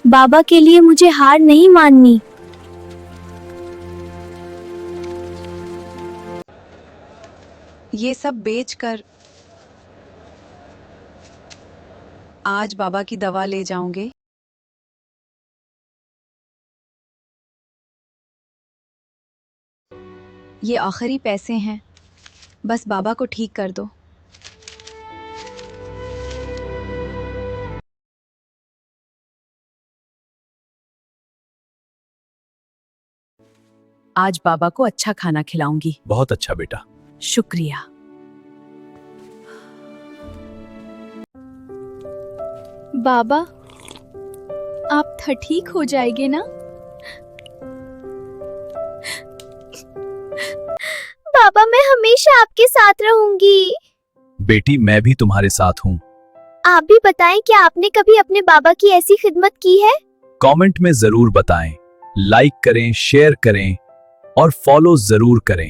बाबा के लिए मुझे हार नहीं माननी। ये सब बेचकर आज बाबा की दवा ले जाऊंगे। ये आखिरी पैसे हैं, बस बाबा को ठीक कर दो। आज बाबा को अच्छा खाना खिलाऊंगी। बहुत अच्छा बेटा। शुक्रिया। बाबा, आप ठीक हो जाएंगे ना? बाबा, मैं हमेशा आपके साथ रहूंगी। बेटी, मैं भी तुम्हारे साथ हूँ। आप भी बताएं, क्या आपने कभी अपने बाबा की ऐसी खिदमत की है? कमेंट में जरूर बताएं, लाइक करें, शेयर करें और फॉलो जरूर करें।